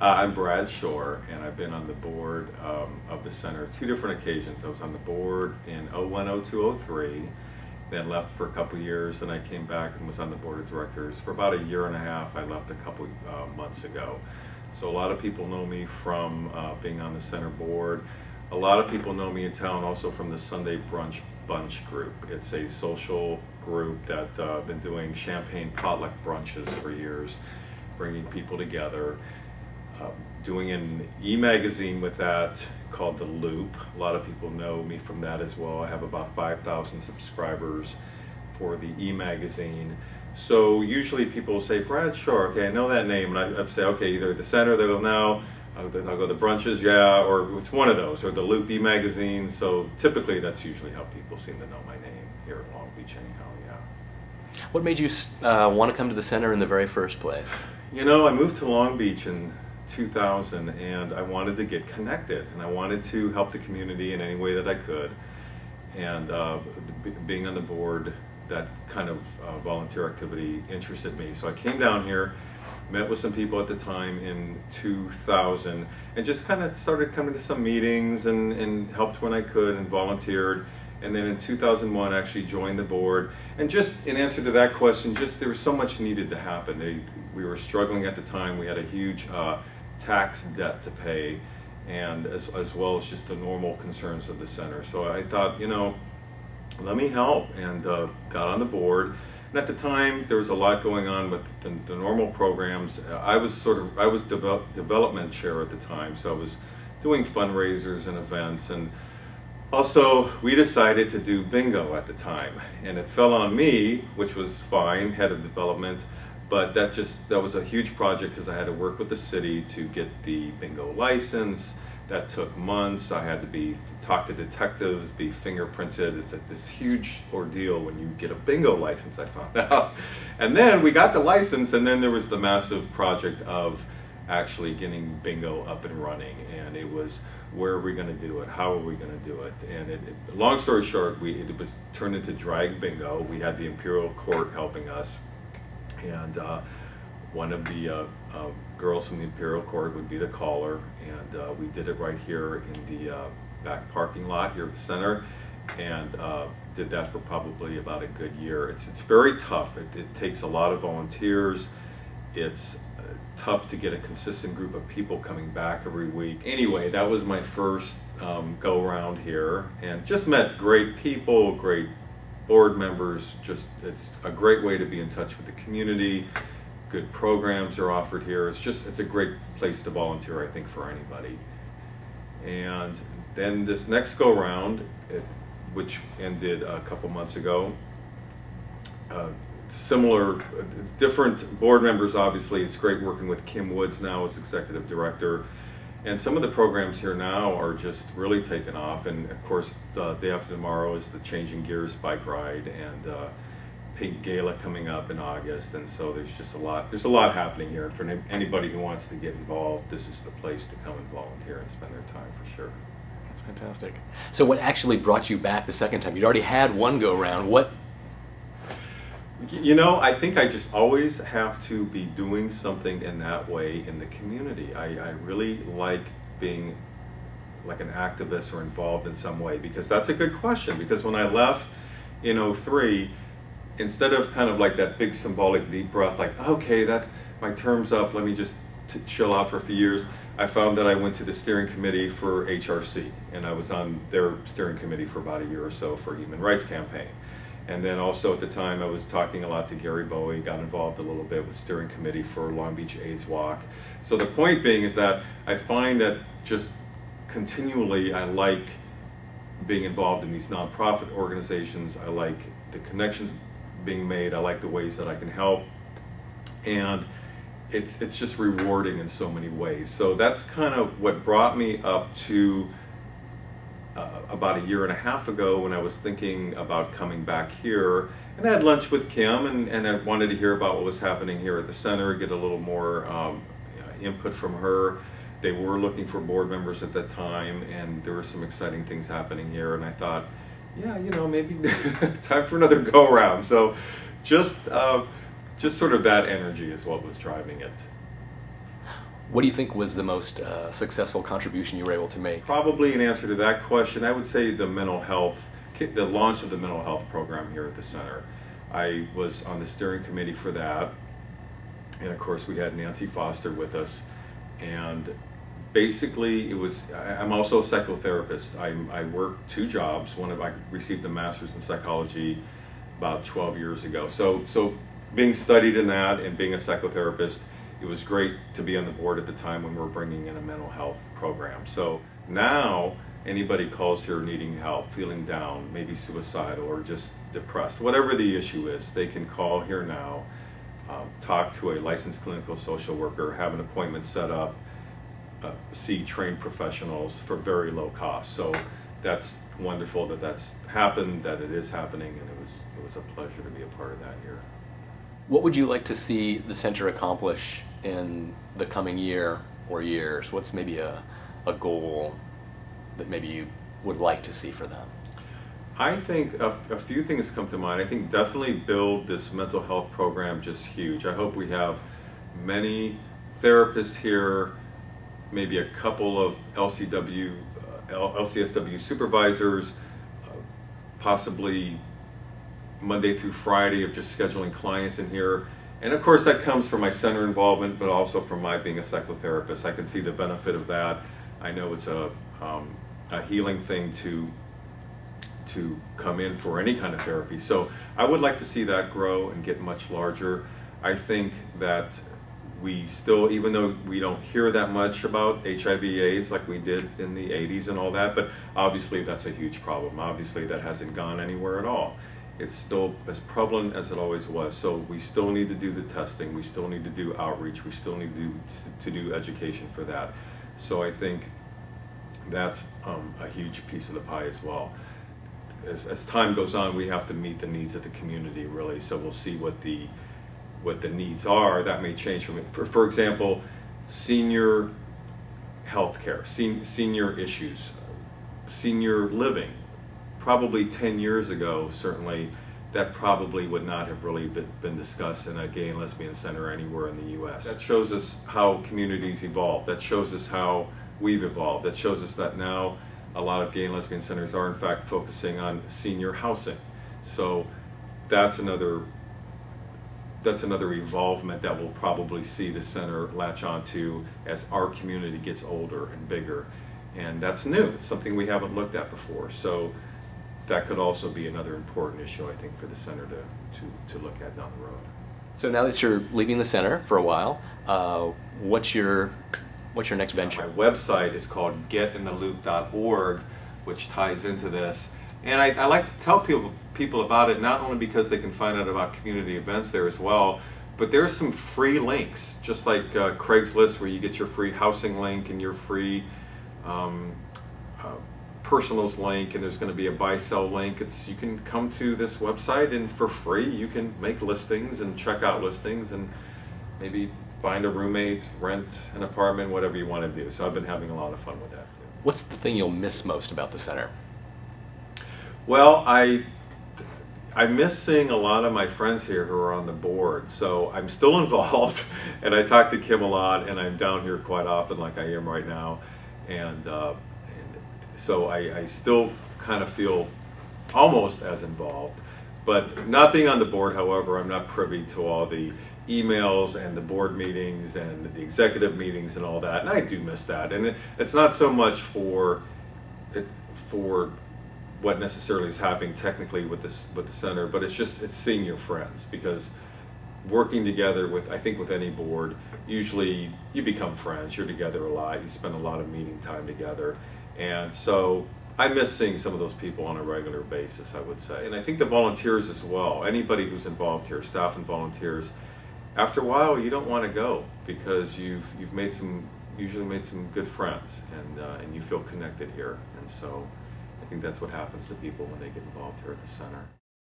I'm Brad Shore, and I've been on the board of the center two different occasions. I was on the board in 01, 02, 03, then left for a couple years, and I came back and was on the board of directors for about a year and a half. I left a couple months ago. So a lot of people know me from being on the center board. A lot of people know me in town also from the Sunday Brunch Bunch group. It's a social group that been doing champagne potluck brunches for years, bringing people together. Doing an e-magazine with that called The Loop. A lot of people know me from that as well. I have about 5,000 subscribers for the e-magazine. So usually people will say, Brad Shore, okay, I know that name, and I say, okay, either the center, they go, no, I'll go to brunches, yeah, or it's one of those, or the Loop e-magazine. So typically that's usually how people seem to know my name here in Long Beach anyhow, yeah. What made you want to come to the center in the very first place? You know, I moved to Long Beach in 2000, and I wanted to get connected, and I wanted to help the community in any way that I could. And being on the board, that kind of volunteer activity interested me. So I came down here, met with some people at the time in 2000, and just kind of started coming to some meetings and helped when I could and volunteered. And then in 2001 actually joined the board. And just in answer to that question, just there was so much needed to happen. We were struggling at the time. We had a huge tax debt to pay, and as well as just the normal concerns of the center. So I thought, you know, let me help, and got on the board. And at the time, there was a lot going on with the normal programs. I was development chair at the time, so I was doing fundraisers and events, and also we decided to do bingo at the time, and it fell on me, which was fine, head of development. But that was a huge project because I had to work with the city to get the bingo license. That took months. I had to talk to detectives, be fingerprinted. It's this huge ordeal when you get a bingo license, I found out. And then we got the license, and then there was the massive project of actually getting bingo up and running. And it was, where are we going to do it? How are we going to do it? And long story short, it was turned into drag bingo. We had the Imperial Court helping us. And one of the girls from the Imperial Court would be the caller, and we did it right here in the back parking lot here at the center, and did that for probably about a good year. It's very tough. It takes a lot of volunteers. It's tough to get a consistent group of people coming back every week. Anyway, that was my first go around here, and just met great people, great board members. It's a great way to be in touch with the community. Good programs are offered here. It's a great place to volunteer, I think, for anybody. And then this next go round, which ended a couple months ago, different board members, obviously. It's great working with Kim Woods now as executive director. And some of the programs here now are just really taken off. And of course, the day after tomorrow is the Changing Gears bike ride, and Pink Gala coming up in August. And so there's a lot happening here. For anybody who wants to get involved, this is the place to come and volunteer and spend their time, for sure. That's fantastic. So what actually brought you back the second time? You'd already had one go round. What? You know, I think I just always have to be doing something in that way in the community. I really like being like an activist or involved in some way, because that's a good question. Because when I left in 03, instead of kind of like that big symbolic deep breath, like, okay, my term's up, let me just chill out for a few years, I found that I went to the steering committee for HRC, and I was on their steering committee for about a year or so for Human Rights Campaign. And then also at the time I was talking a lot to Gary Bowie, got involved a little bit with steering committee for Long Beach AIDS Walk. So the point being is that I find that just continually I like being involved in these nonprofit organizations. I like the connections being made. I like the ways that I can help. And it's just rewarding in so many ways. So that's kind of what brought me up to about a year and a half ago, when I was thinking about coming back here. And I had lunch with Kim, and I wanted to hear about what was happening here at the center, get a little more input from her. They were looking for board members at that time, and there were some exciting things happening here, and I thought, yeah, you know, maybe time for another go around. So just sort of that energy is what was driving it. What do you think was the most successful contribution you were able to make? Probably in answer to that question, I would say the mental health, the launch of the mental health program here at the center. I was on the steering committee for that, and of course we had Nancy Foster with us, and basically it was, I'm also a psychotherapist. I work 2 jobs. I received a master's in psychology about 12 years ago. So being studied in that and being a psychotherapist, it was great to be on the board at the time when we were bringing in a mental health program. So now anybody calls here needing help, feeling down, maybe suicidal or just depressed, whatever the issue is, they can call here now, talk to a licensed clinical social worker, have an appointment set up, see trained professionals for very low cost. So that's wonderful that that's happened, that it is happening, and it was a pleasure to be a part of that here. What would you like to see the center accomplish in the coming year or years? What's maybe a goal that maybe you would like to see for them? I think a few things come to mind. I think definitely build this mental health program just huge. I hope we have many therapists here, maybe a couple of LCSW supervisors, possibly Monday through Friday of just scheduling clients in here. And of course that comes from my center involvement, but also from my being a psychotherapist. I can see the benefit of that. I know it's a healing thing to come in for any kind of therapy. So I would like to see that grow and get much larger. I think that we still, even though we don't hear that much about HIV/AIDS like we did in the 80s and all that, but obviously that's a huge problem. Obviously that hasn't gone anywhere at all. It's still as prevalent as it always was. So we still need to do the testing. We still need to do outreach. We still need to do education for that. So I think that's a huge piece of the pie as well. As time goes on, we have to meet the needs of the community, really. So we'll see what the needs are. That may change from it. For example, senior healthcare, senior issues, senior living. Probably 10 years ago, certainly, that probably would not have really been discussed in a gay and lesbian center anywhere in the U.S. That shows us how communities evolve. That shows us how we've evolved. That shows us that now a lot of gay and lesbian centers are in fact focusing on senior housing. So that's another evolvement that we'll probably see the center latch onto as our community gets older and bigger. And that's new. It's something we haven't looked at before. So that could also be another important issue, I think, for the center to look at down the road. So now that you're leaving the center for a while, what's your next venture? My website is called getintheloop.org, which ties into this. And I like to tell people about it, not only because they can find out about community events there as well, but there's some free links, just like Craigslist, where you get your free housing link and your free personals link, and there's going to be a buy-sell link. You can come to this website and for free you can make listings and check out listings and maybe find a roommate, rent an apartment, whatever you want to do. So I've been having a lot of fun with that too. What's the thing you'll miss most about the center? Well, I miss seeing a lot of my friends here who are on the board. So I'm still involved, and I talk to Kim a lot, and I'm down here quite often like I am right now. And so I still kind of feel almost as involved. But not being on the board, however, I'm not privy to all the emails and the board meetings and the executive meetings and all that. And I do miss that. And it's not so much for what necessarily is happening technically with the center, but it's seeing your friends, because working together with, I think with any board, usually you become friends, you're together a lot, you spend a lot of meeting time together. And so I miss seeing some of those people on a regular basis, I would say. And I think the volunteers as well, anybody who's involved here, staff and volunteers, after a while you don't want to go, because you've usually made some good friends, and you feel connected here. And so I think that's what happens to people when they get involved here at the center.